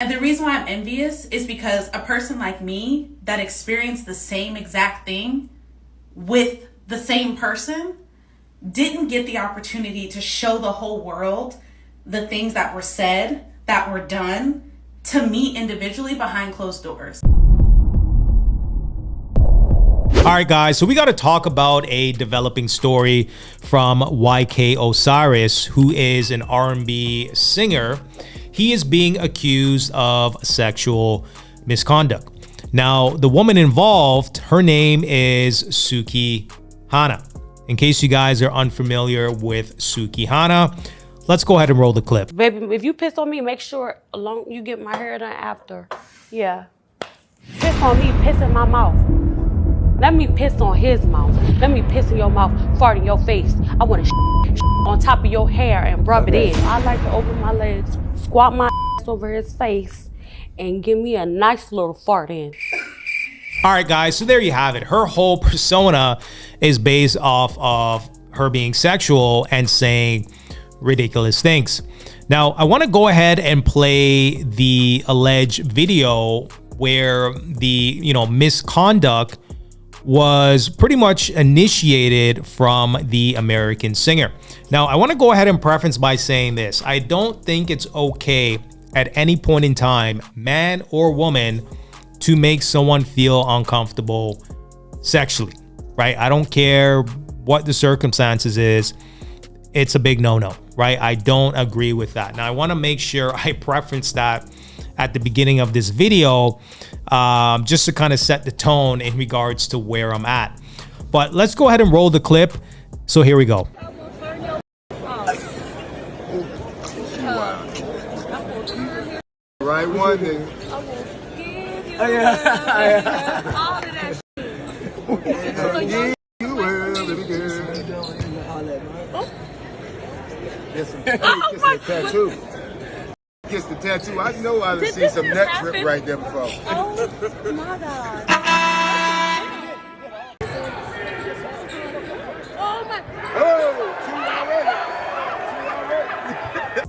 And the reason why I'm envious is because a person like me that experienced the same exact thing with the same person didn't get the opportunity to show the whole world the things that were said, that were done to me individually behind closed doors. All right, guys, so we got to talk about a developing story from YK Osiris, who is an R&B singer. He is being accused of sexual misconduct. Now, the woman involved, her name is Suki Hana. In case you guys are unfamiliar with Suki Hana, let's go ahead and roll the clip. Baby, if you piss on me, make sure you get my hair done after. Yeah. Piss on me, piss in my mouth. Let me piss on his mouth. Let me piss in your mouth, fart in your face. I want to on top of your hair and rub it in. I like to open my legs, squat my ass over his face, and give me a nice little fart in. All right, guys, so there you have it. Her whole persona is based off of her being sexual and saying ridiculous things. Now, I want to go ahead and play the alleged video where the, misconduct was pretty much initiated from the American singer. Now, I want to go ahead and preface by saying this. I don't think it's okay at any point in time, man or woman, to make someone feel uncomfortable sexually, right? I don't care what the circumstances is. It's a big no-no, right? I don't agree with that. Now, I want to make sure I preference that at the beginning of this video, just to kind of set the tone in regards to where I'm at. But let's go ahead and roll the clip. So here we go. Right one then. All of that Yeah, you will, baby girl. Kiss the tattoo. Kiss the tattoo. I know I've seen some neck trip right there before. Oh my God. Oh my. Oh, two already.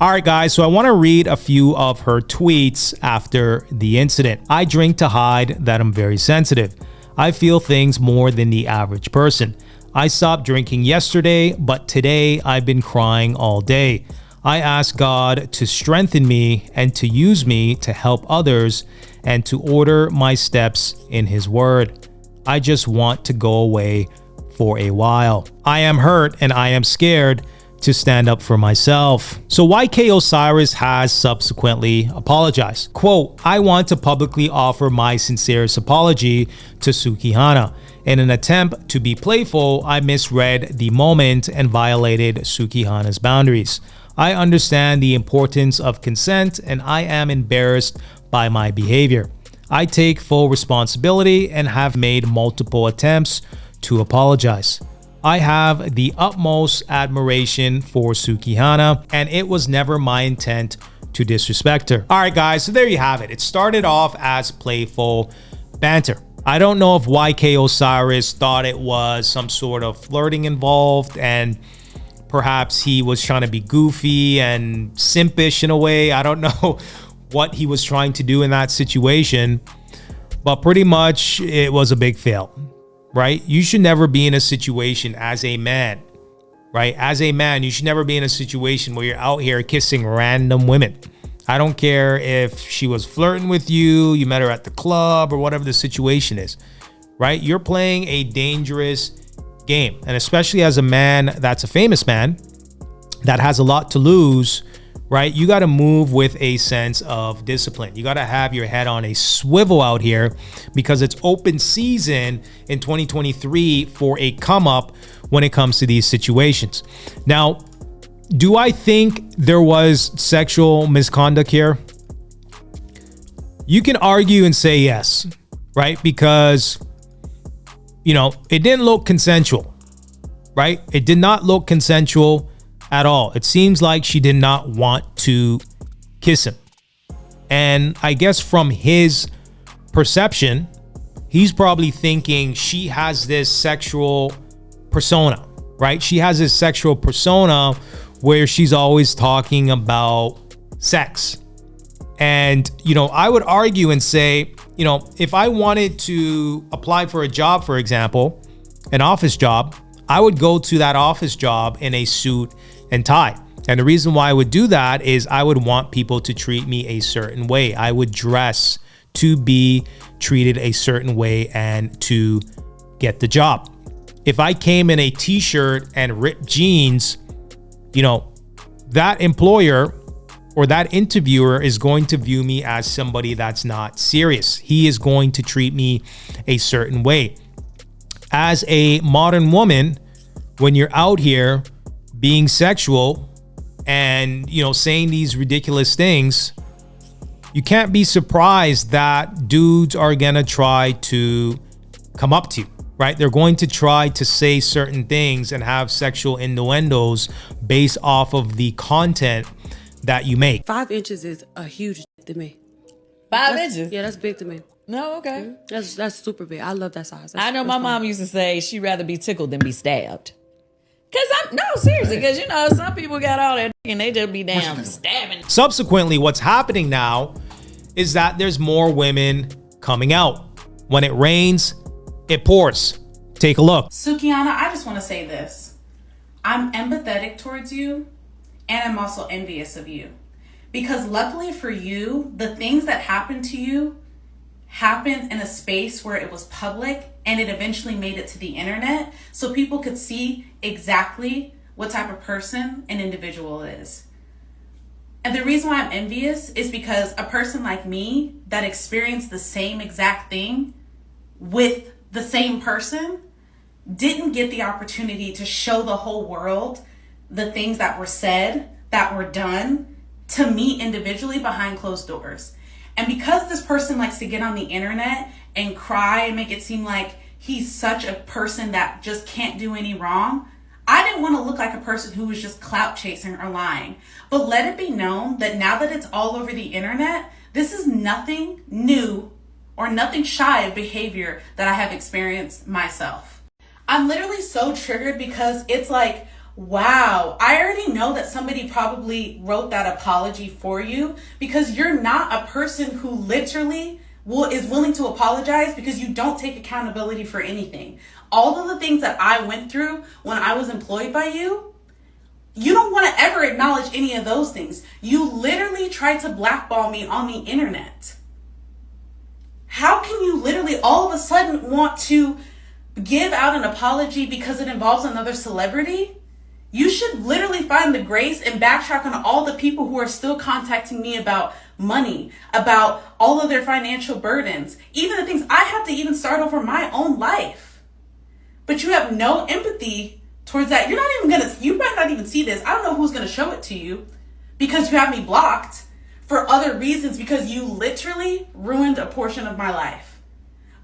All right, guys, so I want to read a few of her tweets after the incident. I drink to hide that I'm very sensitive. I feel things more than the average person. I stopped drinking yesterday, but today I've been crying all day. I ask God to strengthen me and to use me to help others and to order my steps in His word. I just want to go away for a while. I am hurt and I am scared to stand up for myself. So YK Osiris has subsequently apologized. Quote, I want to publicly offer my sincerest apology to Suki Hana. In an attempt to be playful, I misread the moment and violated Suki Hana's boundaries. I understand the importance of consent and I am embarrassed by my behavior. I take full responsibility and have made multiple attempts to apologize. I have the utmost admiration for Suki Hana, and it was never my intent to disrespect her. All right, guys, so there you have it. It started off as playful banter. I don't know if YK Osiris thought it was some sort of flirting involved, and perhaps he was trying to be goofy and simpish in a way. I don't know what he was trying to do in that situation, but pretty much it was a big fail. Right? You should never be in a situation as a man, right? As a man, you should never be in a situation where you're out here kissing random women. I don't care if she was flirting with you, you met her at the club or whatever the situation is, right? You're playing a dangerous game. And especially as a man that's a famous man that has a lot to lose, right? You got to move with a sense of discipline. You got to have your head on a swivel out here because it's open season in 2023 for a come up when it comes to these situations. Now, do I think there was sexual misconduct here? You can argue and say yes, right? Because, it didn't look consensual, right? It did not look consensual at all. It seems like she did not want to kiss him. And I guess from his perception, he's probably thinking she has this sexual persona, right? She has this sexual persona where she's always talking about sex And, I would argue and say, if I wanted to apply for a job, for example, an office job, I would go to that office job in a suit and tie. And the reason why I would do that is I would want people to treat me a certain way. I would dress to be treated a certain way and to get the job. If I came in a t-shirt and ripped jeans, that employer or that interviewer is going to view me as somebody that's not serious. He is going to treat me a certain way. As a modern woman, when you're out here being sexual and, saying these ridiculous things, you can't be surprised that dudes are going to try to come up to you, right? They're going to try to say certain things and have sexual innuendos based off of the content that you make. 5 inches is a huge to me. 5 inches? Yeah, that's big to me. No, okay. That's super big. I love that size. I know my mom used to say she'd rather be tickled than be stabbed. Seriously, because some people got all that and they just be damn stabbing. Subsequently, what's happening now is that there's more women coming out. When it rains, it pours. Take a look. Sukiana, I just want to say this. I'm empathetic towards you, and I'm also envious of you. Because luckily for you, the things that happened to you happened in a space where it was public, and it eventually made it to the internet so people could see exactly what type of person an individual is. And the reason why I'm envious is because a person like me that experienced the same exact thing with the same person didn't get the opportunity to show the whole world the things that were said, that were done to me individually behind closed doors. And because this person likes to get on the internet and cry and make it seem like he's such a person that just can't do any wrong, I didn't want to look like a person who was just clout chasing or lying. But let it be known that now that it's all over the internet, this is nothing new or nothing shy of behavior that I have experienced myself. I'm literally so triggered because it's like, wow, I already know that somebody probably wrote that apology for you because you're not a person who literally is willing to apologize because you don't take accountability for anything. All of the things that I went through when I was employed by you, you don't want to ever acknowledge any of those things. You literally tried to blackball me on the internet. How can you literally all of a sudden want to give out an apology because it involves another celebrity? You should literally find the grace and backtrack on all the people who are still contacting me about money, about all of their financial burdens, even the things I have to even start over my own life. But you have no empathy towards that. You might not even see this. I don't know who's going to show it to you because you have me blocked for other reasons because you literally ruined a portion of my life.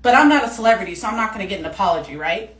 But I'm not a celebrity, so I'm not going to get an apology, right?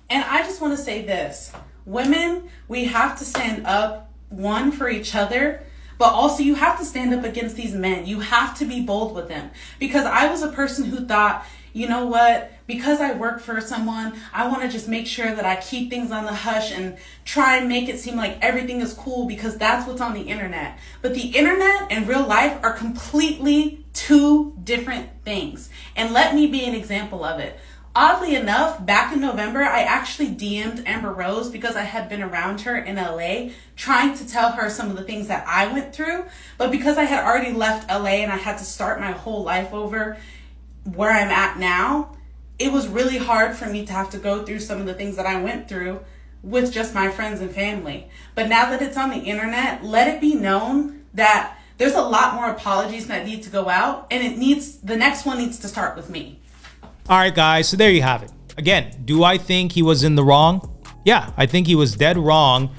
And I just want to say this. Women, we have to stand up, one, for each other, but also you have to stand up against these men. You have to be bold with them. Because I was a person who thought, you know what, because I work for someone, I want to just make sure that I keep things on the hush and try and make it seem like everything is cool because that's what's on the internet. But the internet and real life are completely two different things. And let me be an example of it. Oddly enough, back in November, I actually DM'd Amber Rose because I had been around her in LA trying to tell her some of the things that I went through. But because I had already left LA and I had to start my whole life over where I'm at now, it was really hard for me to have to go through some of the things that I went through with just my friends and family. But now that it's on the internet, let it be known that there's a lot more apologies that need to go out, and the next one needs to start with me. All right, guys, so there you have it. Again, do I think he was in the wrong? Yeah, I think he was dead wrong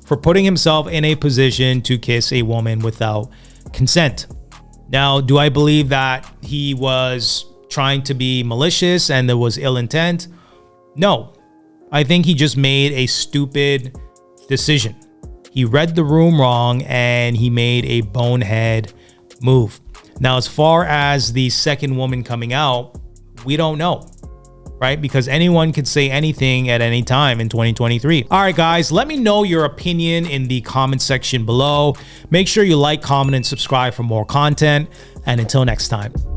for putting himself in a position to kiss a woman without consent. Now, do I believe that he was trying to be malicious and there was ill intent? No, I think he just made a stupid decision. He read the room wrong and he made a bonehead move. Now, as far as the second woman coming out, we don't know. right? Because anyone could say anything at any time in 2023. All right, guys, let me know your opinion in the comment section below. Make sure you like, comment, and subscribe for more content. And until next time.